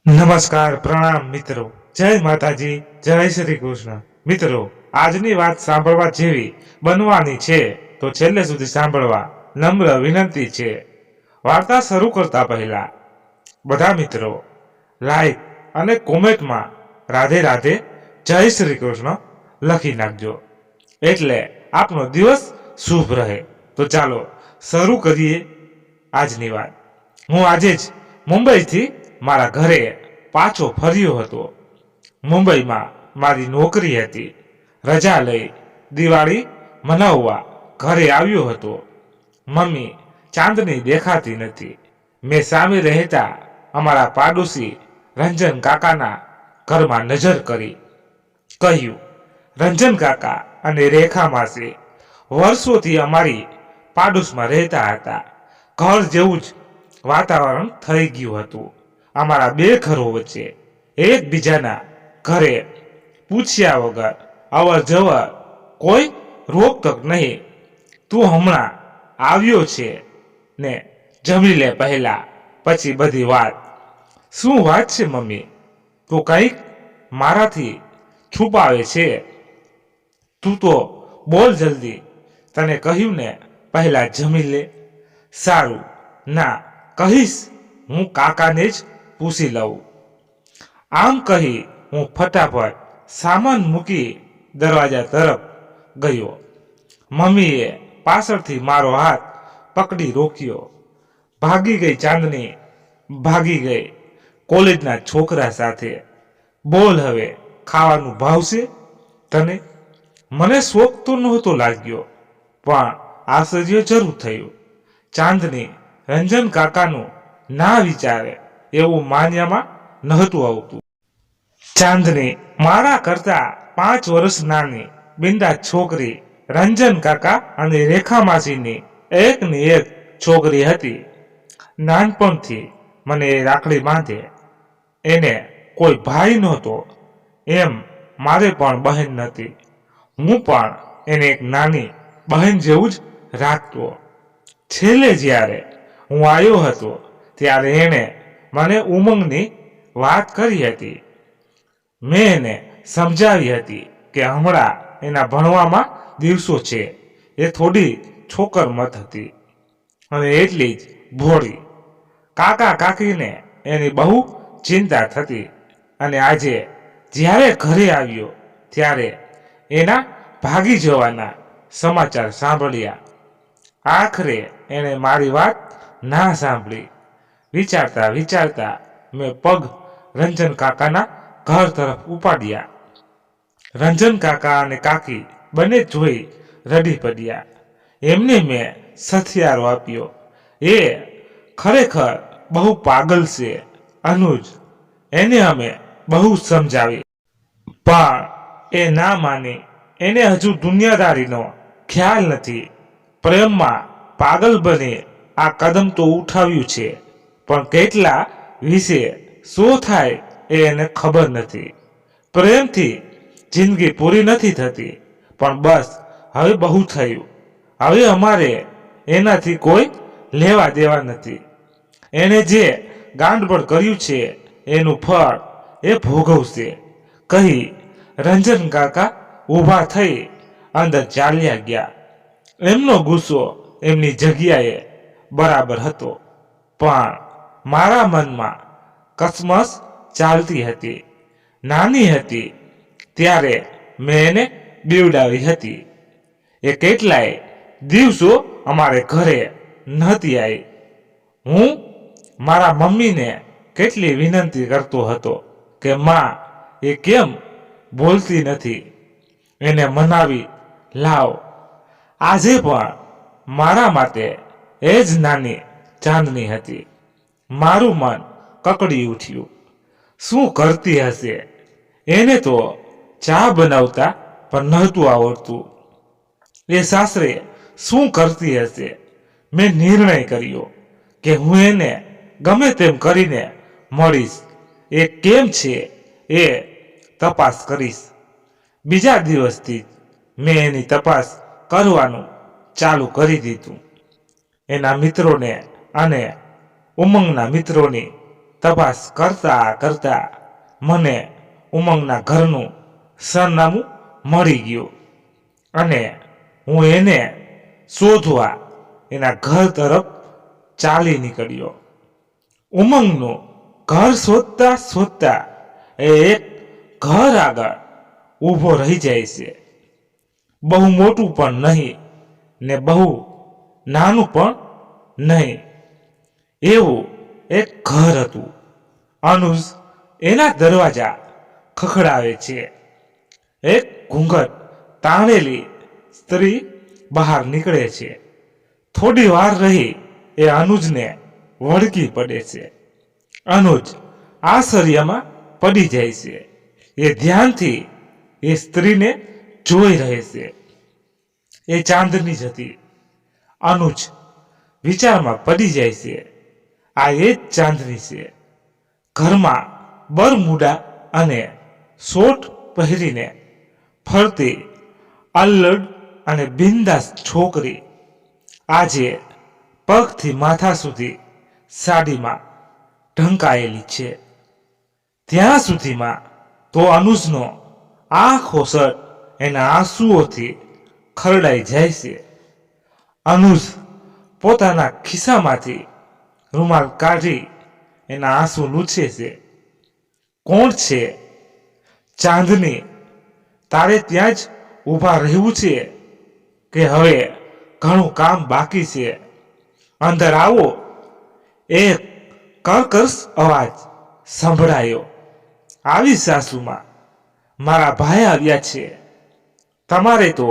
નમસ્કાર, પ્રણામ મિત્રો. જય માતાજી, જય શ્રી કૃષ્ણ. મિત્રો, આજની વાત સાંભળવા જેવી બનવાની છે તો છેલ્લે સુધી સાંભળવા નમ્ર વિનંતી છે. વાર્તા શરૂ કરતા પહેલા બધા મિત્રો લાઈક અને કોમેન્ટમાં રાધે રાધે જય શ્રી કૃષ્ણ લખી નાખજો, એટલે આપનો દિવસ શુભ રહે. તો ચાલો શરૂ કરીએ આજની વાત. હું આજે જ મુંબઈથી મારા ઘરે પાછો ફર્યો હતો. મુંબઈમાં મારી નોકરી હતી. રજા લઈ દિવાળી મનાવવા ઘરે આવ્યો હતો. મમ્મી ચાંદની દેખાતી નથી. મેં સામે રહેતા અમારા પાડોશી રંજન કાકાના ઘરમાં નજર કરી. કહ્યું, રંજન કાકા અને રેખા માસી વર્ષોથી અમારી પાડોશમાં રહેતા હતા. ઘર જેવું જ વાતાવરણ થઈ ગયું હતું. અમારા બે ઘરો વચ્ચે એકબીજાના ઘરે પૂછ્યા વગર અવર જવર, કોઈ રોકટોક નહીં. તું હમણાં આવ્યો છે ને જમી લે પહેલા, પછી બધી વાત. શું વાત છે મમ્મી? તું કંઈક મારાથી છુપાવે છે? તું તો બોલ જલ્દી. તને કહ્યું ને પહેલા જમી લે. સારું, ના કહીશ, હું કાકાને જ પૂછી લઉં. આમ કહી હું ફટાફટ સામાન મૂકી દરવાજા તરફ ગયો. મમ્મીએ પાછળથી મારો હાથ પકડી રોક્યો. ભાગી ગઈ ચાંદની, ભાગી ગઈ કોલેજના છોકરા સાથે. બોલ, હવે ખાવાનું ભાવશે તને? મને શોખ તો નહોતો લાગ્યો, પણ આશ્ચર્ય જરૂર થયું. ચાંદની રંજન કાકાનું ના વિચારે એવું માન્યામાં નહોતું આવતું. ચાંદની મારા કરતા 5 વર્ષ નાની બિંદા છોકરી રંજન કાકા અને રેખા માસીની એકની એક છોકરી હતી. નાનપણથી મને રાખડી બાંધે. એને કોઈ ભાઈ નહોતો, એમ મારે પણ બહેન નથી. હું પણ એને એક નાની બહેન જેવું જ રાખતો. છેલ્લે જ્યારે હું આવ્યો હતો ત્યારે એણે મને ઉમંગની વાત કરી હતી. મેં એને સમજાવી હતી કે હમણાં એના ભણવામાં દિવસો છે. એ થોડી છોકર મત હતી અને એટલી જ ભોળી. કાકા કાકીને એની બહુ ચિંતા થતી, અને આજે જ્યારે ઘરે આવ્યો ત્યારે એના ભાગી જવાના સમાચાર સાંભળ્યા. આખરે એણે મારી વાત ના સાંભળી. વિચારતા વિચારતા મેં પગ રંજન કાકાના ઘર તરફ ઉપાડ્યા. રંજન કાકા અને કાકી બંને જોઈ રડી પડ્યા. એમને મેં સથિયારો આપ્યો. એ ખરેખર બહુ પાગલ છે અનુજ. એને અમે બહુ સમજાવી, પણ એ ના માની. એને હજુ દુનિયાદારીનો ખ્યાલ નથી. પ્રેમમાં પાગલ બની આ કદમ તો ઉઠાવ્યું છે, પણ કેટલા વિશે શું થાય એ એને ખબર નથી. પ્રેમથી જિંદગી પૂરી નથી થતી, પણ બસ હવે બહુ થયું. હવે અમારે એનાથી કોઈ લેવા દેવા નથી. એને જે ગાંડપણ કર્યું છે એનું ફળ એ ભોગવશે, કહી રંજન કાકા ઊભા થઈ અંદર ચાલ્યા ગયા. એમનો ગુસ્સો એમની જગ્યાએ બરાબર હતો, પણ મારા મનમાં કસમસ ચાલતી હતી. નાની હતી ત્યારે મેં એને બીવડાવી હતી. એ કેટલાય દિવસો અમારે ઘરે નહોતી આવી. હું મારા મમ્મીને કેટલી વિનંતી કરતો હતો કે માં, એ કેમ બોલતી નથી, એને મનાવી લાવ. આજે પણ મારા માટે એ જ નાની ચાંદની હતી. મારું મન કકડી ઉઠ્યું. શું કરતી હશે? એને તો ચા બનાવતા પણ નહોતું આવડતું. એ સાસરે શું કરતી હશે? મેં નિર્ણય કર્યો કે હું એને ગમે તેમ કરીને મળીશ. એ કેમ છે એ તપાસ કરીશ. બીજા દિવસથી જ મેં એની તપાસ કરવાનું ચાલુ કરી દીધું. એના મિત્રોને અને ઉમંગના મિત્રોની તપાસ કરતા કરતા મને ઉમંગના ઘરનું સરનામું મળી ગયું અને હું એને શોધવા એના ઘર તરફ ચાલી નીકળ્યો. ઉમંગનું ઘર શોધતા શોધતા એ એક ઘર આગળ ઊભો રહી જાય છે. બહુ મોટું પણ નહીં ને બહુ નાનું પણ નહીં, એવું એક ઘર હતું. અનુજ એના દરવાજા ખખડાવે છે. એક ઘૂંઘટ તાણેલી સ્ત્રી બહાર નીકળે છે. થોડી વાર રહી એ અનુજને વળગી પડે છે. અનુજ આશ્ચર્યમાં પડી જાય છે. એ ધ્યાનથી એ સ્ત્રીને જોઈ રહે છે. એ ચાંદની જ હતી. અનુજ વિચારમાં પડી જાય છે. આ એ જ ચાંદની છે. ઘરમાં બરમુડા અને શોટ પહેરીને ફરતી અલ્લડ અને બિંદાસ છોકરી આજે પગથી માથા સુધી સાડીમાં ઢંકાયેલી છે. ત્યાં સુધીમાં તો અનુજનો આખો શર્ટ એના આંસુઓથી ખરડાઈ જાય છે. અનુજ પોતાના ખિસ્સામાંથી રૂમાલ કાઢી એના આંસુ લૂછે છે. કોણ છે? ચાંદની, તારે ત્યાં જ ઊભા રહેવું છે કે હવે ઘણું કામ બાકી છે? અંદર આવો. એક કર્કશ અવાજ સંભળાયો. આવી સાસુમાં, મારા ભાઈ આવ્યા છે. તમારે તો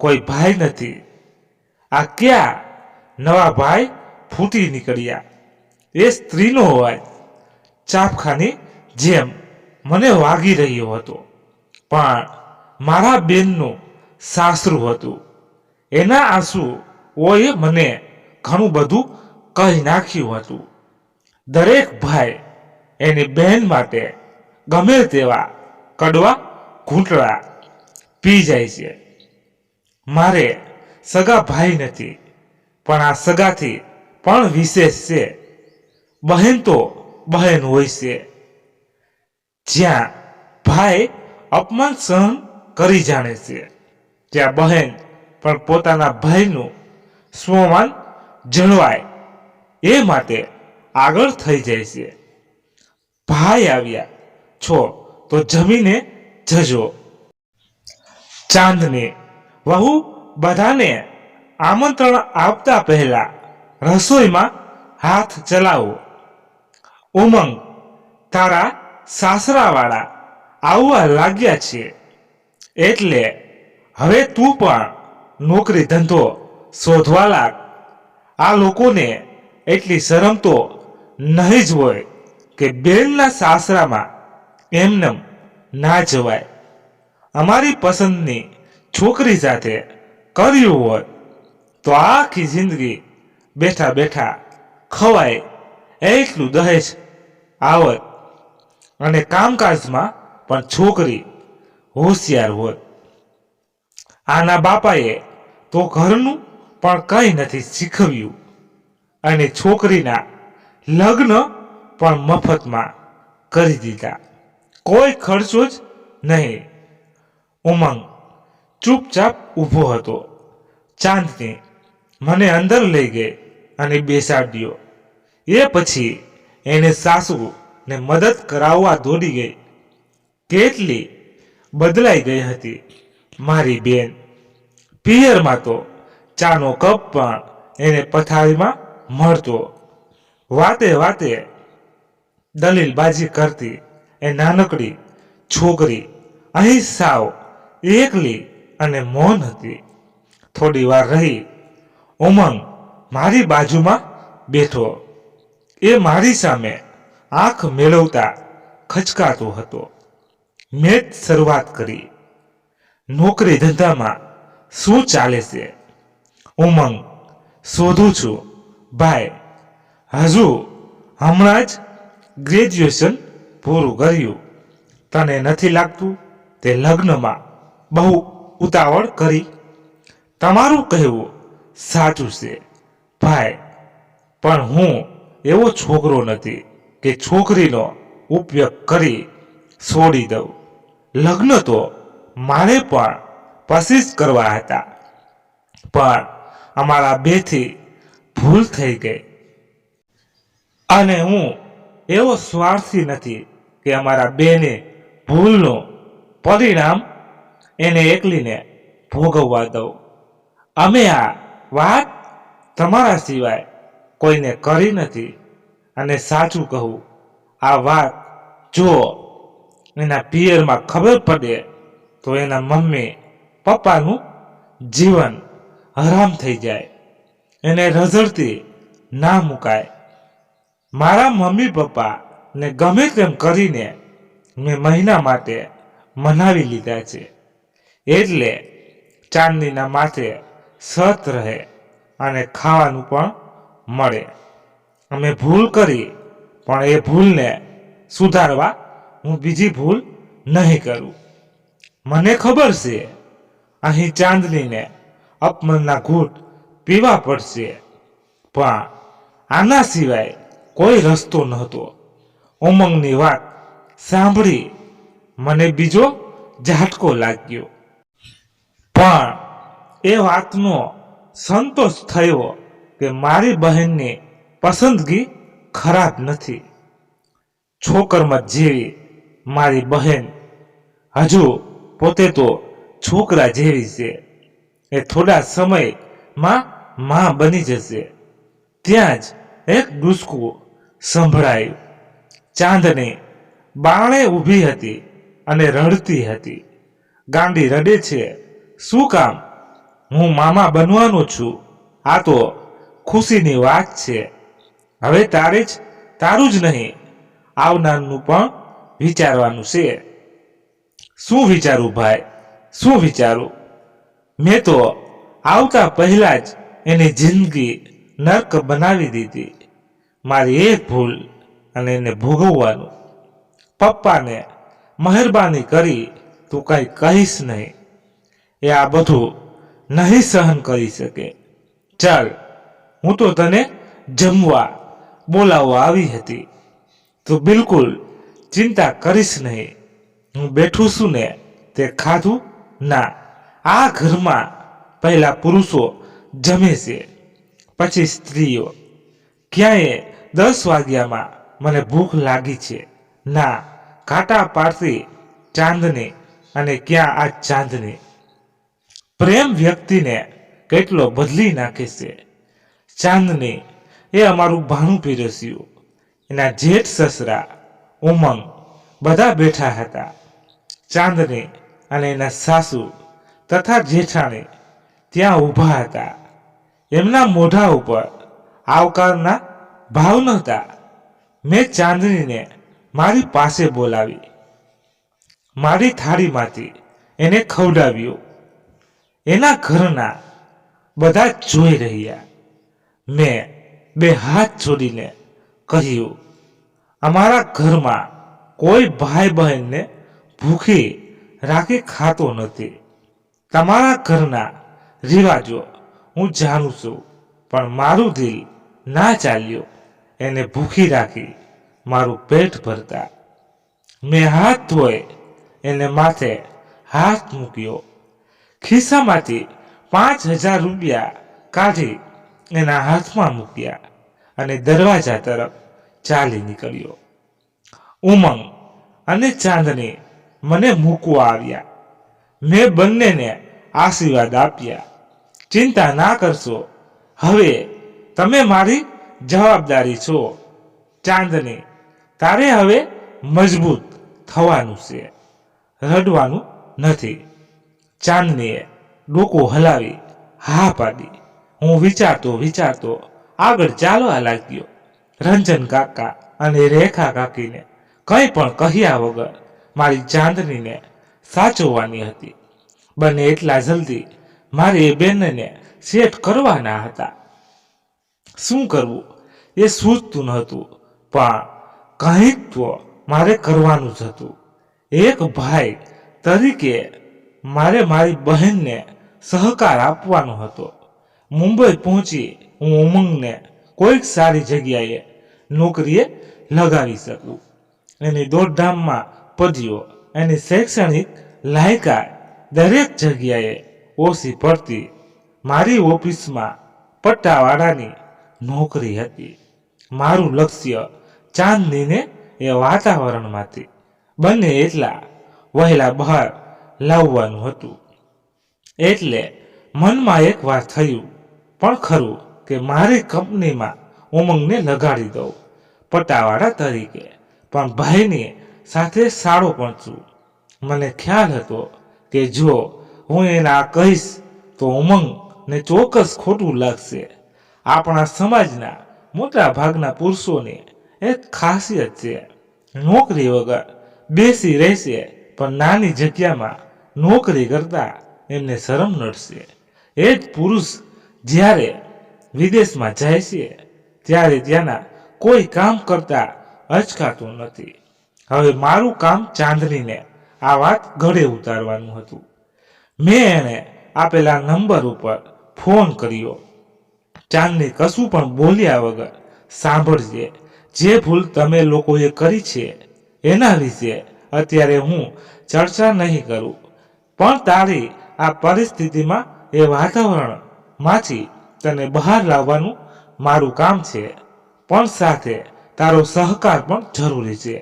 કોઈ ભાઈ નથી. આ ક્યાં નવા ભાઈ ફૂટી નીકળ્યા? એ સ્ત્રીનો અવાજ ચાપખાની જેમ મને વાગી રહ્યો હતો, પણ મારા બેનનું સાસરું હતું. એના આંસુઓએ મને ઘણું બધું કહી નાખ્યું હતું. દરેક ભાઈ એની બહેન માટે ગમે તેવા કડવા ઘૂંટડા પી જાય છે. મારે સગા ભાઈ નથી, પણ આ સગાથી પણ વિશેષ છે. બહેન તો બહેન હોય છે. જ્યાં ભાઈ અપમાન સહન કરી જાણે છે, ત્યાં બહેન પણ પોતાના ભાઈનું સ્વમાન જળવાય એ માટે આગળ થઈ જાય છે. ભાઈ આવ્યા છો તો જમીને જજો. ચાંદની વહુ બધાને આમંત્રણ આપતા પહેલા રસોઈમાં હાથ ચલાવો. ઉમંગ, તારા સાસરાવાળા આવવા લાગ્યા છે, એટલે હવે તું પણ નોકરી ધંધો શોધવા લાગ. આ લોકોને એટલી શરમ તો નહીં જ હોય કે બેનના સાસરામાં એમનેમ ના જવાય. અમારી પસંદની છોકરી સાથે કર્યું હોત તો આખી જિંદગી બેઠા બેઠા ખવાય એટલું દહેજ આવત અને કામકાજમાં પણ છોકરી હોશિયાર હોત. આના બાપાએ તો ઘરનું પણ કંઈ નથી શીખવ્યું અને છોકરીના લગ્ન પણ મફતમાં કરી દીધા. કોઈ ખર્ચો જ નહીં. ઉમંગ ચૂપચાપ ઊભો હતો. ચાંદની મને અંદર લઈ ગઈ અને બેસાડ્યો. એ પછી એને સાસુને મદદ કરાવવા દોડી ગઈ. કેટલી બદલાઈ ગઈ હતી મારી બેન. પિયરમાં તો ચાનો કપ પણ એને પથારીમાં મળતો. વાતે વાતે દલીલબાજી કરતી એ નાનકડી છોકરી અહીં સાવ એકલી અને મૌન હતી. થોડી વાર રહી ઉમંગ મારી બાજુમાં બેઠો. એ મારી સામે આંખ મેળવતા ખચકાતો હતો. મેં જ શરૂઆત કરી. નોકરી ધંધામાં શું ચાલે છે? ઉમંગ, શોધું છું ભાઈ. હજુ હમણાં જ ગ્રેજ્યુએશન પૂરું કર્યું. તને નથી લાગતું તે લગ્નમાં બહુ ઉતાવળ કરી? તમારું કહેવું સાચું છે ભાઈ, પણ હું એવો છોકરો નથી કે છોકરીનો ઉપયોગ કરી છોડી દઉં. લગ્ન તો મારે પણ પછી જ કરવા હતા, પણ અમારા બેથી ભૂલ થઈ ગઈ. અને હું એવો સ્વાર્થી નથી કે અમારા બેને ભૂલનું પરિણામ એને એકલીને ભોગવવા દઉં. અમે આ વાત તમારા સિવાય કોઈને કરી નથી. અને સાચું કહું, આ વાત જો એના પિયરમાં ખબર પડે તો એના મમ્મી પપ્પાનું જીવન હરામ થઈ જાય. એને રઝળતી ના મુકાય. મારા મમ્મી પપ્પા ને ગમે તેમ કરીને મેં મહિના માટે મનાવી લીધા છે, એટલે ચાંદનીના માથે સત રહે અને ખાવાનું પણ મળે. અમે ભૂલ કરી, પણ એ ભૂલને સુધારવા હું બીજી ભૂલ નહીં કરું. મને ખબર છે અહીં ચાંદનીને અપમાનના ઘૂંટ પીવા પડશે, પણ આના સિવાય કોઈ રસ્તો નહોતો. ઉમંગની વાત સાંભળી મને બીજો ઝાટકો લાગ્યો, પણ એ વાતનો સંતોષ થયો કે મારી બહેનની પસંદગી ખરાબ નથી. છોકરમાં જેવી મારી બહેન હજુ પોતે તો છોકરા જેવી છે. એ થોડા સમયમાં માં બની જશે. ત્યાં જ એક ડૂસકું સંભળાયું. ચાંદની બારણે ઊભી હતી અને રડતી હતી. ગાંડી રડે છે, શું કામ? હું મામા બનવાનો છું. આ તો ખુશીની વાત છે. હવે તારે જ તારું જ નહીં, આવનારનું પણ વિચારવાનું છે. શું વિચારું ભાઈ, શું વિચારું? મેં તો આવતા પહેલા જ એની જિંદગી નર્ક બનાવી દીધી. મારી એક ભૂલ અને એને ભોગવવાનું. પપ્પાને મહેરબાની કરી તું કંઈ કહીશ નહીં. એ આ બધું નહીં સહન કરી શકે. ચાલ, હું તો તને જમવા બોલાવવા આવી હતી. તું બિલકુલ ચિંતા કરીશ નહીં. હું બેઠું છું ને તે ખાધું ના. આ ઘરમાં પહેલા પુરુષો જમે છે, પછી સ્ત્રીઓ. ક્યાંય 10 વાગ્યામાં મને ભૂખ લાગી છે ના, કાંટા પાડતી ચાંદની. અને ક્યાં આ ચાંદની? પ્રેમ વ્યક્તિને કેટલો બદલી નાખે છે. ચાંદની એ અમારું ભાણું પીરસ્યું. એના જેઠ સસરા ઉમંગ બધા બેઠા હતા. ચાંદની અને એના સાસુ તથા જેઠાણી ત્યાં ઊભા હતા. એમના મોઢા ઉપર આવકારના ભાવ નહોતા. મેં ચાંદનીને મારી પાસે બોલાવી. મારી થાળીમાંથી એને ખવડાવ્યું. એના ઘરના બધા જ જોઈ રહ્યા. મેં 2 હાથ જોડીને કહ્યું, અમારા ઘરમાં કોઈ ભાઈ બહેનને ભૂખી રાખી ખાતો નથી. તમારા ઘરના રિવાજો હું જાણું છું, પણ મારું દિલ ના ચાલ્યું એને ભૂખી રાખી મારું પેટ ભરતા. મેં હાથ ધોઈ એને માથે હાથ મૂક્યો. ખિસ્સામાંથી 5000 રૂપિયા કાઢી એના હાથમાં મૂક્યા અને દરવાજા તરફ ચાલી નીકળ્યો. ઉમંગ અને ચાંદની મને મૂકવા આવ્યા. મેં બંનેને આશીર્વાદ આપ્યા. ચિંતા ના કરશો, હવે તમે મારી જવાબદારી છો. ચાંદની, તારે હવે મજબૂત થવાનું છે, રડવાનું નથી. ચાંદનીએ ડોકું હલાવી હા પાડી. હું વિચારતો આગળ ચાલવા લાગ્યો. રંજન કાકા અને રેખા કાકીને કંઈ પણ કહ્યા વગર મારી ચાંદનીને સાચવવાની હતી. બંને એટલા જલ્દી મારી એ બેનને સેટ કરવાના હતા. શું કરવું એ સૂઝતું નહોતું, પણ કંઈક તો મારે કરવાનું જ હતું. એક ભાઈ તરીકે મારે મારી બહેનને સહકાર આપવાનો હતો. મુંબઈ પહોંચી હું ઉમંગને કોઈક સારી જગ્યાએ નોકરીએ લગાવી શકું. એની દોડધામમાં પદ્યો એની શૈક્ષણિક લાયકાત દરેક જગ્યાએ ઓછી પડતી. મારી ઓફિસમાં પટ્ટાવાળાની નોકરી હતી. મારું લક્ષ્ય ચાંદનીને એ વાતાવરણમાંથી બંને એટલા વહેલા બહાર લાવવાનું હતું. એટલે મનમાં એક વાર થયું પણ ખરું કે મારી કંપનીમાં ઉમંગને લગાડી દઉં પટ્ટાવાળા તરીકે, પણ ભાઈની સાથે સારો પણ છું. મને ખ્યાલ હતો કે જો હું એના કહીશ તો ઉમંગને ચોક્કસ ખોટું લાગશે. આપણા સમાજના મોટા ભાગના પુરુષોની એક ખાસિયત છે, નોકરી વગર બેસી રહેશે પણ નાની જગ્યામાં નોકરી કરતા એમને શરમ નડશે. એ જ પુરુષ જ્યારે વિદેશમાં જાય છે ત્યારે ત્યાંના કોઈ કામ કરતા અચકાતું નથી. હવે મારું કામ ચાંદનીને આ વાત ગળે ઉતારવાનું હતું. મેં એને આપેલા નંબર ઉપર ફોન કર્યો. ચાંદની કશું પણ બોલ્યા વગર સાંભળજે. જે ભૂલ તમે લોકોએ કરી છે એના વિશે અત્યારે હું ચર્ચા નહીં કરું, પણ તારી આ પરિસ્થિતિમાં એ વાતાવરણમાંથી તને બહાર લાવવાનું મારું કામ છે, પણ સાથે તારો સહકાર પણ જરૂરી છે.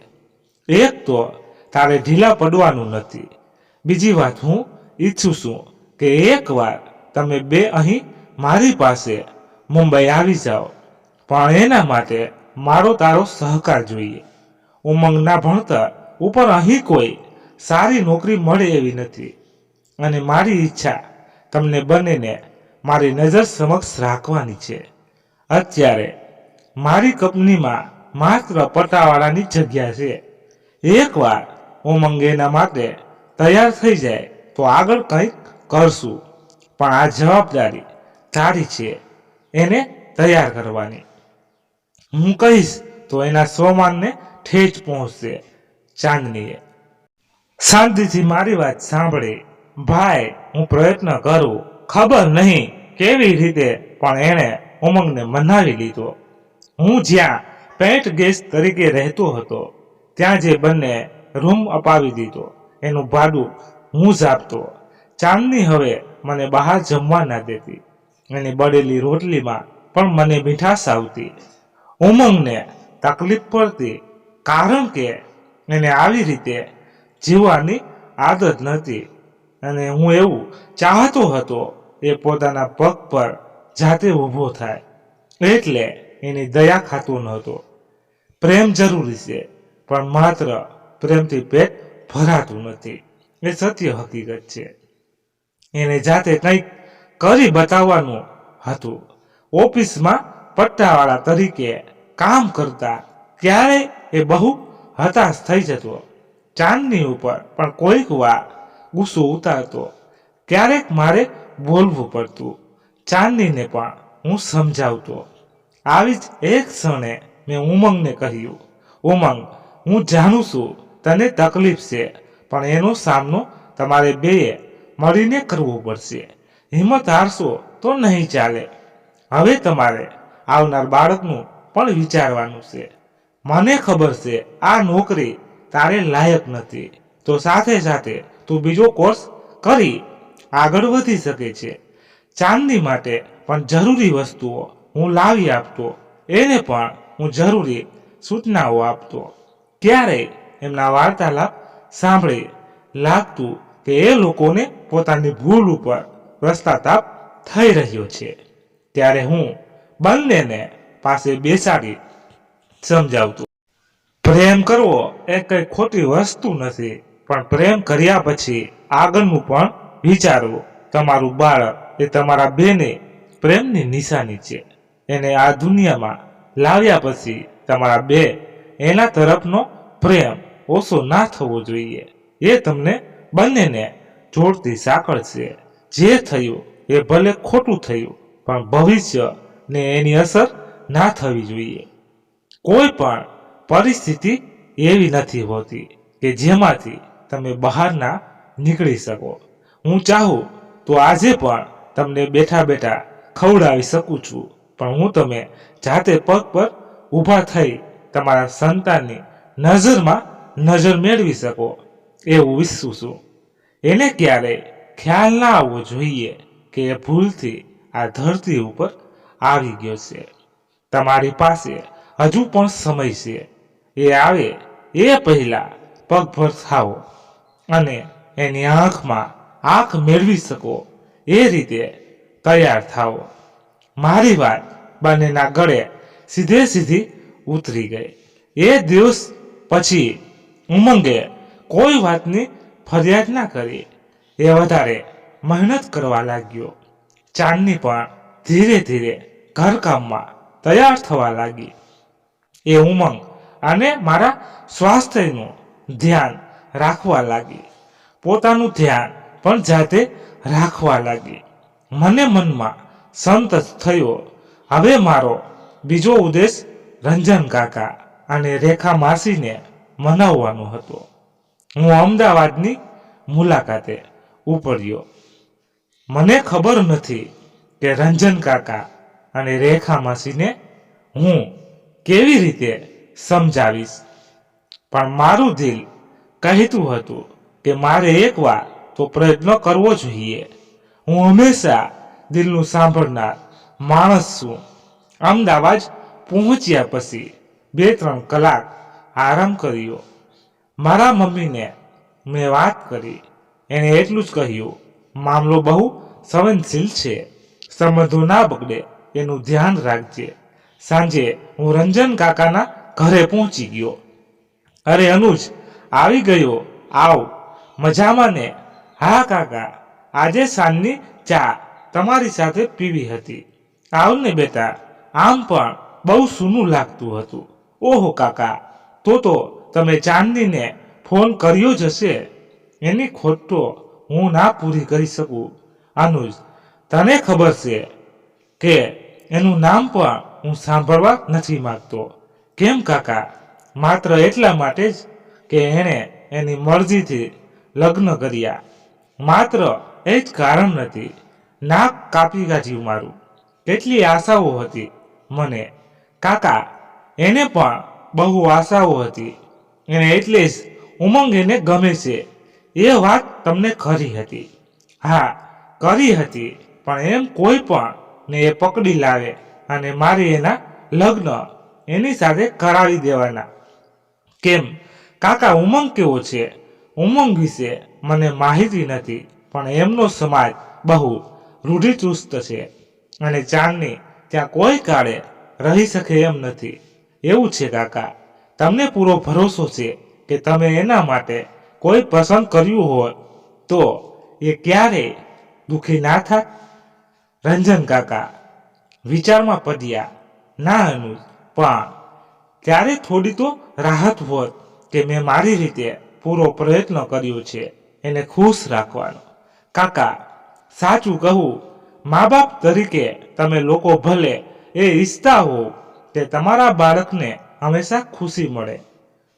એક તો તારે ઢીલા પડવાનું નથી. બીજી વાત, હું ઈચ્છું છું કે એકવાર તમે બે અહીં મારી પાસે મુંબઈ આવી જાઓ, પણ એના માટે મારો તારો સહકાર જોઈએ. ઉમંગના ભણતર ઉપર અહીં કોઈ સારી નોકરી મળે એવી નથી, અને મારી ઈચ્છા તમને બંનેને મારી નજર સમક્ષ રાખવાની છે. અત્યારે મારી કંપનીમાં માત્ર પટ્ટાવાળાની જગ્યા છે. એકવાર ઉમંગ એના માટે તૈયાર થઈ જાય તો આગળ કંઈક કરશું, પણ આ જવાબદારી તારી છે એને તૈયાર કરવાની. હું કહીશ તો એના સ્વમાનને ઠેચ પહોંચશે. ચાંદનીએ શાંતિથી મારી વાત સાંભળી. ભાઈ, હું પ્રયત્ન કરું. ખબર નહીં કેવી રીતે પણ એણે ઉમંગને મનાવી લીધો. હું જ્યાં પેન્ટ ગેસ્ટ તરીકે રહેતો હતો ત્યાં જે બંને રૂમ અપાવી દીધો એનું ભાડું હું જ આપતો. ચાંદની હવે મને બહાર જમવા ના દેતી. એની બળેલી રોટલીમાં પણ મને મીઠાશ આવતી. ઉમંગને તકલીફ પડતી કારણ કે એને આવી રીતે જીવવાની આદત નથી, અને હું એવું ચાહતો હતો એ પોતાના પગ પર જાતે ઊભો થાય. એટલે એની દયા ખાતો નહોતો. પ્રેમ જરૂરી છે, પણ માત્ર પ્રેમથી પેટ ભરાતું નથી. એ સત્ય હકીકત છે. એને જાતે કંઈક કરી બતાવવાનું હતું. ઓફિસમાં પટ્ટાવાળા તરીકે કામ કરતા ક્યારેય એ બહુ હતાશ થઈ જતો. ચાંદની ઉપર પણ કોઈક વાર ગુસ્સો ઉતારતો. ક્યારેક મારે બોલવું પડતું. ચાંદનીને પણ હું સમજાવતો. આવી જ એક ક્ષણે મેં ઉમંગને કહ્યું, ઉમંગ, હું જાણું છું તને તકલીફ છે, પણ એનો સામનો તમારે બેએ મળીને કરવો પડશે. હિંમત હારશો તો નહીં ચાલે. હવે તમારે આવનાર બાળકનું પણ વિચારવાનું છે. મને ખબર છે આ નોકરી તારે લાયક નથી, તો સાથે સાથે તું બીજો કોર્સ કરી આગળ વધી શકે છે. ચાંદની માટે પણ જરૂરી વસ્તુઓ હું લાવી આપતો. એને પણ હું જરૂરી સૂચનાઓ આપતો. ક્યારેય એમના વાર્તાલાપ સાંભળી લાગતું કે એ લોકોને પોતાની ભૂલ ઉપર પશ્ચાતાપ થઈ રહ્યો છે. ત્યારે હું બંનેને પાસે બેસાડી સમજાવતું. પ્રેમ કરવો એ કઈ ખોટી વસ્તુ નથી, પણ પ્રેમ કર્યા પછી આગળનું પણ વિચારવું. તમારું બાળક એ તમારા બેને પ્રેમની નિશાની છે. એને આ દુનિયામાં લાવ્યા પછી તમારા બે એના તરફનો પ્રેમ ઓછો ના થવો જોઈએ. એ તમને બંનેને જોડતી સાંકળ છે. જે થયું એ ભલે ખોટું થયું, પણ ભવિષ્ય ને એની અસર ના થવી જોઈએ. કોઈ પણ પરિસ્થિતિ એવી નથી હોતી કે જેમાંથી તમે બહાર ના નીકળી શકો. હું ચાહું તો આજે પણ તમને બેઠા બેઠા ખવડાવી શકું છું, પણ હું તમે જાતે પગ પર ઊભા થઈ તમારા સંતાનની નજરમાં નજર મેળવી શકો એવું ઈચ્છું છું. એને ક્યારેય ખ્યાલ ના આવવો જોઈએ કે એ ભૂલથી આ ધરતી ઉપર આવી ગયો છે. તમારી પાસે હજુ પણ સમય છે. એ આવે એ પહેલા પગભર થાઓ અને એની આંખમાં આંખ મેળવી શકો એ રીતે તૈયાર થાઓ. મારી વાત બંનેના ગળે સીધે સીધી ઉતરી ગઈ. એ દિવસ પછી ઉમંગે કોઈ વાતની ફરિયાદ ના કરી. એ વધારે મહેનત કરવા લાગ્યો. ચાંદની પણ ધીરે ધીરે ઘરકામમાં તૈયાર થવા લાગી. એ ઉમંગ અને મારા સ્વાસ્થ્યનું ધ્યાન રાખવા લાગી. પોતાનું ધ્યાન પણ જાતે રાખવા લાગી. મને મનમાં સંતોષ થયો. હવે મારો બીજો ઉદ્દેશ રંજન કાકા અને રેખા માસીને મનાવવાનો હતો. હું અમદાવાદની મુલાકાતે ઉપડ્યો. મને ખબર નથી કે રંજન કાકા અને રેખા માસીને હું કેવી રીતે સમજાવીશ, પણ મારું દિલ કહેતું હતું કે મારે એકવાર તો પ્રયત્ન કરવો જોઈએ. હું હંમેશા દિલનું સાંભળનાર માણસ છું. અમદાવાદ પહોંચ્યા પછી 2-3 કલાક આરામ કર્યો. મારા મમ્મીને મેં વાત કરી. એણે એટલું જ કહ્યું, મામલો બહુ સંવેદનશીલ છે, સંબંધો ના બગડે એનું ધ્યાન રાખજે. સાંજે હું રંજન કાકાના ઘરે પહોંચી ગયો. અરે અનુજ, આવી ગયો, આવ. મજામાં ને? હા કાકા, આજે સાંજની ચા તમારી સાથે પીવી હતી. આવ ને બેટા. આમ પણ બહુ સૂનું લાગતું હતું. ઓહો કાકા, તો તમે ચાંદનીને ફોન કર્યો જ હશે. એની ખોટ તો હું ના પૂરી કરી શકું. અનુજ, તને ખબર છે કે એનું નામ પણ હું સાંભળવા નથી માંગતો. કેમ કાકા? માત્ર એટલા માટે જ કે એણે એની મરજીથી લગ્ન કર્યા. માત્ર એ જ કારણ નથી. નાક કાપી કાઢ્યું મારું. કેટલી આશાઓ હતી મને. કાકા, એને પણ બહુ આશાઓ હતી. એને એટલે જ ઉમંગ એને ગમે છે. એ વાત તમને ખરી હતી. હા, કરી હતી, પણ એમ કોઈ પણ ને એ પકડી લાવે અને મારી એના લગ્ન એની સાથે કરાવી દેવાના. કેમ કાકા, ઉમંગ કેવો છે? ઉમંગ વિશે મને માહિતી નથી, પણ એમનો સમાજ બહુ રૂઢિચુસ્ત છે અને ચાંદની ત્યાં કોઈ કાળે રહી શકે એમ નથી. એવું છે કાકા, તમને પૂરો ભરોસો છે કે તમે એના માટે કોઈ પસંદ કર્યું હોય તો એ ક્યારેય દુઃખી ના થાત? રંજન કાકા વિચારમાં પડ્યા. ના અનુજ, પણ ત્યારે થોડી તો રાહત હોત કે મેં મારી રીતે પૂરો પ્રયત્ન કર્યો છે એને ખુશ રાખવાનો. કાકા, સાચું કહું, મા બાપ તરીકે તમે લોકો ભલે એ ઈચ્છતા હોવ કે તમારા બાળકને હંમેશા ખુશી મળે,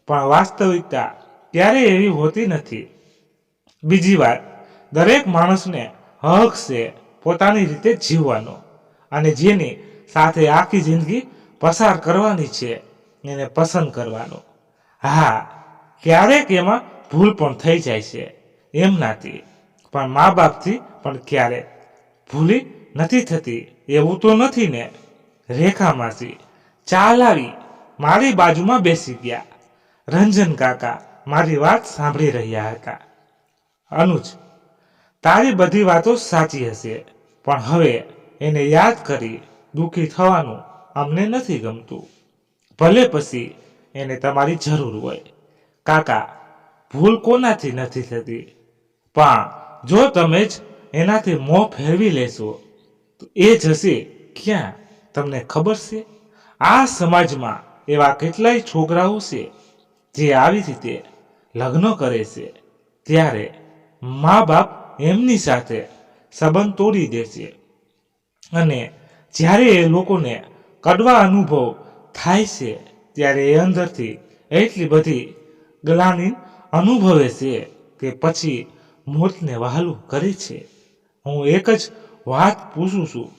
પણ વાસ્તવિકતા ક્યારેય એવી હોતી નથી. બીજી વાત, દરેક માણસને હક છે પોતાની રીતે જીવવાનો, અને જેની સાથે આખી જિંદગી પસાર કરવાની છે એને પસંદ કરવાનો. હા, ક્યારેક એમાં ભૂલ પણ થઈ જાય છે એમનાથી, પણ મા બાપથી પણ ક્યારેક ભૂલી નથી થતી એવું તો નથી ને? રેખા માસી ચા લાવી મારી બાજુમાં બેસી ગયા. રંજન કાકા મારી વાત સાંભળી રહ્યા હતા. અનુજ, તારી બધી વાતો સાચી હશે, પણ હવે એને યાદ કરી દુઃખી થવાનું અમને નથી ગમતું. ભલે પછી એને તમારી જરૂર હોય. કાકા, ભૂલ કોનાથી નથી થતી, પણ જો તમે જ એનાથી મોં ફેરવી લેશો તો એ જશે ક્યાં તમને ખબર છે? આ સમાજમાં એવા કેટલાય છોકરાઓ છે જે આવી રીતે લગ્ન કરે છે, ત્યારે મા બાપ એમની સાથે સંબંધ તોડી દે છે, અને જ્યારે એ લોકોને કડવા અનુભવ થાય છે ત્યારે એ અંદરથી એટલી બધી ગ્લાનિ અનુભવે છે કે પછી મોતને વહાલું કરે છે. હું એક જ વાત પૂછું છું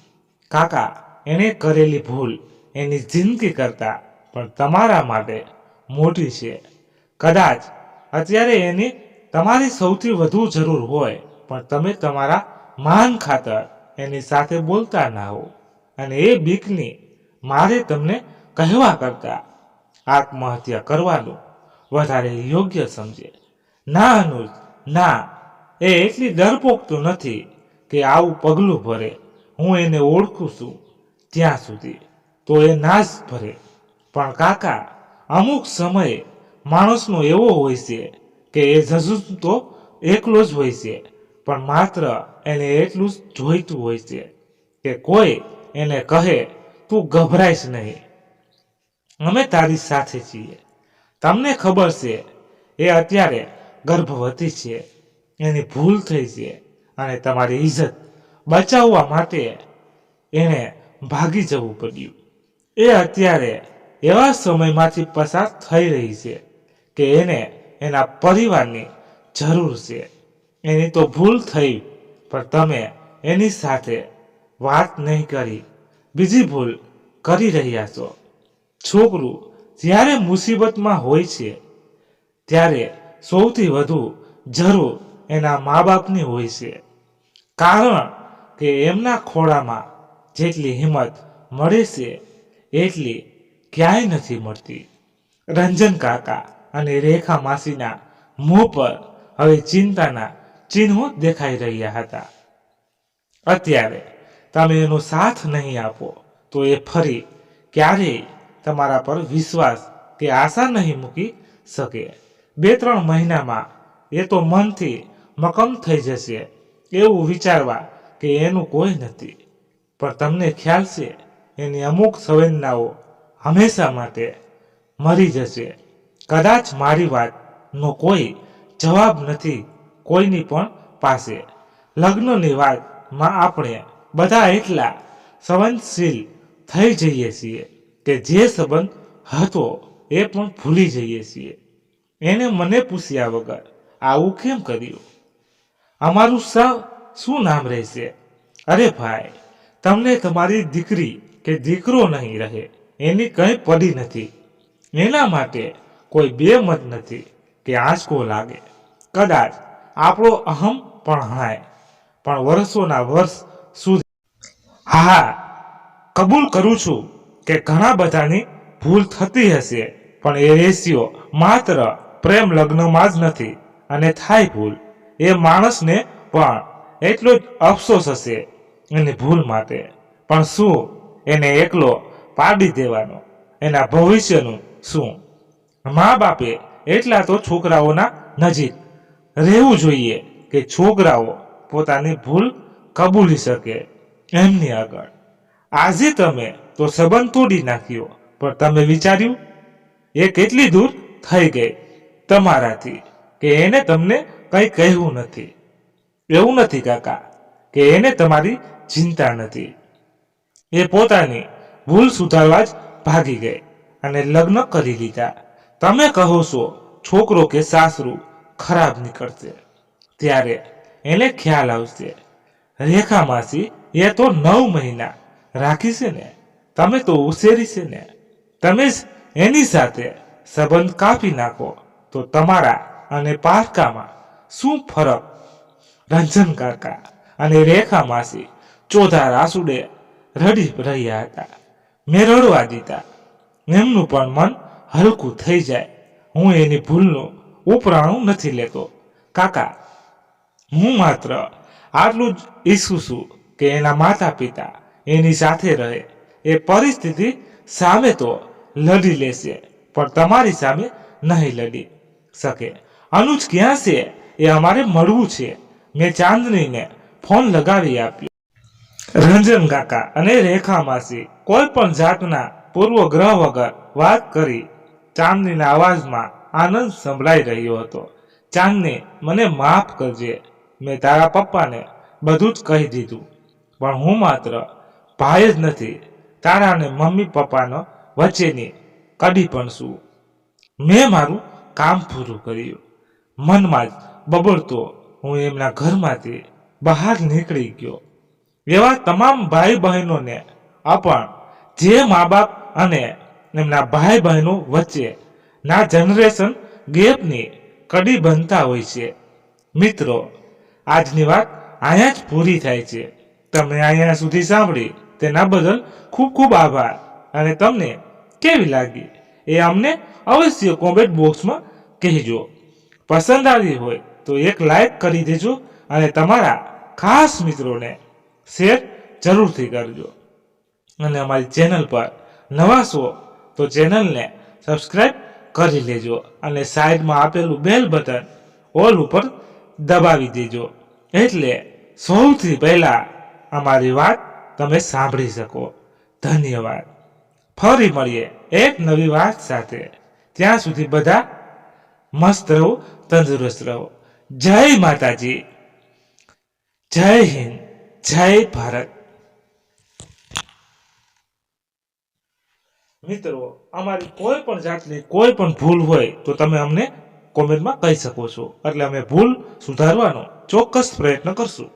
કાકા, એણે કરેલી ભૂલ એની જિંદગી કરતા પણ તમારા માટે મોટી છે. કદાચ અત્યારે એની તમારી સૌથી વધુ જરૂર હોય, પણ તમે તમારા માન ખાતર એની સાથે બોલતા ના હો. અને એ બીકની મારે તમને કહેવા કરતા આત્મહત્યા કરવાનું વધારે યોગ્ય સમજે. ના અનુજ, ના, એ એટલી ડરપોક તો નથી કે આવું પગલું ભરે. હું એને ઓળખું છું ત્યાં સુધી તો એ ના જ ભરે. પણ કાકા, અમુક સમયે માણસનો એવો હોય છે કે એ તો એકલો જ હોય છે, પણ માત્ર એને એટલું જ જોઈતું હોય છે કે કોઈ એને કહે, તું ગભરાઈશ નહીં, અમે તારી સાથે છીએ. તમને ખબર છે એ અત્યારે ગર્ભવતી છે, એની ભૂલ થઈ છે, અને તમારી ઇજ્જત બચાવવા માટે એને ભાગી જવું પડ્યું. એ અત્યારે એવા સમયમાંથી પસાર થઈ રહી છે કે એને એના પરિવારની જરૂર છે. એની તો ભૂલ થઈ, પણ તમે એની સાથે વાત નહીં કરી, બીજી ભૂલ કરી રહ્યા છો. છોકરું જ્યારે મુસીબતમાં હોય છે ત્યારે સૌથી વધુ જરૂર એના મા બાપની હોય છે, કારણ કે એમના ખોળામાં જેટલી હિંમત મળે છે એટલી ક્યાંય નથી મળતી. રંજન કાકા અને રેખા માસીના મોં પર હવે ચિંતાના ચિહ્નો દેખાઈ રહ્યા હતા. અત્યારે તમે એનો સાથ નહીં આપો તો એ ફરી ક્યારેય તમારા પર વિશ્વાસ કે આશા નહીં મૂકી શકે. 2-3 મહિનામાં એ તો મનથી મક્કમ થઈ જશે એવું વિચારવા કે એનું કોઈ નથી. પણ તમને ખ્યાલ છે એની અમુક સંવેદનાઓ હંમેશા માટે મરી જશે. કદાચ મારી વાતનો કોઈ જવાબ નથી કોઈની પણ પાસે. લગ્નની વાતમાં આપણે બધા એટલા સંવેદનશીલ થઈ જઈએ છીએ કે જે સંબંધ હતો એ પણ ભૂલી જઈએ છીએ. એને મને પૂછ્યા વગર આવું કેમ કર્યું? અમારું શું નામ રહેશે? અરે ભાઈ, તમને તમારી દીકરી કે દીકરો નહીં રહે એની કંઈ પડી નથી. એના માટે કોઈ બે મત નથી કે આંચકો લાગે. કદાચ આપણો અહમ પણ હણાય, પણ વર્ષોના વર્ષ સુધી. હા, કબૂલ કરું છું કે ઘણા બધાની ભૂલ થતી હશે, પણ એ રેશિયો માત્ર પ્રેમ લગ્નમાં જ નથી. અને થાય ભૂલ, એ માણસને પણ એટલો જ અફસોસ હશે એની ભૂલ માટે. પણ શું એને એકલો પાડી દેવાનો? એના ભવિષ્યનું શું? મા બાપે એટલા તો છોકરાઓના નજીક રહેવું જોઈએ કે છોકરાઓ પોતાની ભૂલ કબૂલી શકે એમની આગળ. આજે તમે તો સંબંધ તોડી નાખ્યો, પણ તમે વિચાર્યું એ કેટલી દૂર થઈ ગઈ તમારાથી કે એને તમને કંઈ કહેવું નથી. એવું નથી કાકા કે એને તમારી ચિંતા નથી. એ પોતાની ભૂલ સુધારવા જ ભાગી ગઈ અને લગ્ન કરી લીધા. તમે કહો છો છોકરો કે સાસરું ખરાબ નીકળશે, ત્યારે એને ખ્યાલ આવશે. રેખા માસી એ તો 9 મહિના રાખી છે ને, તમે તો ઉછેરી છે ને. તમે જ એની સાથે સંબંધ કાપી નાખો તો તમારા અને પારકામાં શું ફરક? રંજન કાકા અને રેખા માસી ચોધાર આંસુડે રડી રહ્યા હતા. મેં રડવા દીધા. એમનું પણ મન હલકું થઈ જાય. હું એની ભૂલનું ઉપરાણું નથી લેતો કાકા. હું માત્ર આટલું જ ઈચ્છું છું કે એના માતા પિતા એની સાથે રહે. એ પરિસ્થિતિ સામે તો લડી લેશે, પણ તમારી સામે નહીં લડી શકે. અનુજ ક્યાં છે? એ અમારે મળવું છે. મેં ચાંદનીને ફોન લગાવી આપ્યો. રંજન કાકા અને રેખા માસી કોઈ પણ જાતના પૂર્વગ્રહ વગર વાત કરી. ચાંદનીના અવાજમાં આનંદ સંભળાઈ રહ્યો હતો. ચાંદની, મને માફ કરજે. મેં તારા પપ્પાને બધું જ કહી દીધું, પણ હું માત્ર ભાઈ જ નથી, તારા અને મમ્મી પપ્પાનો વચ્ચેની કડી પણ છું. મેં મારું કામ પૂરું કર્યું. મનમાં જ બબડતો હું એમના ઘરમાંથી બહાર નીકળી ગયો. એવા તમામ ભાઈ બહેનોને પણ જે મા બાપ અને એમના ભાઈ બહેનો વચ્ચે ના જનરેશન ગેપની કડી બનતા હોય છે. મિત્રો, આજની વાત અહીંયા જ પૂરી થાય છે. તમે અહીંયા સુધી સાંભળી તેના બદલ ખૂબ ખૂબ આભાર. અને તમને કેવી લાગી એ અમને અવશ્ય કોમેન્ટ બોક્સમાં કહેજો. પસંદ આવી હોય તો એક લાઈક કરી દેજો અને તમારા ખાસ મિત્રોને શેર જરૂરથી કરજો. અને અમારી ચેનલ પર નવા છો તો ચેનલને સબસ્ક્રાઈબ કરી લેજો અને સાઈડમાં આપેલું બેલ બટન ઓલ ઉપર દબાવી દેજો, એટલે સૌથી પહેલા અમારી વાત તમે સાંભળી શકો. ધન્યવાદ. ફરી મળીએ એક નવી વાત સાથે. ત્યાં સુધી બધા મસ્ત રહો, તંદુરસ્ત રહો. જય માતાજી, જય હિન્દ, જય ભારત. મિત્રો, અમારી કોઈ પણ જાતની કોઈ પણ ભૂલ હોય તો તમે અમને કોમેન્ટમાં કહી શકો છો, એટલે અમે ભૂલ સુધારવાનો ચોક્કસ પ્રયત્ન કરશું.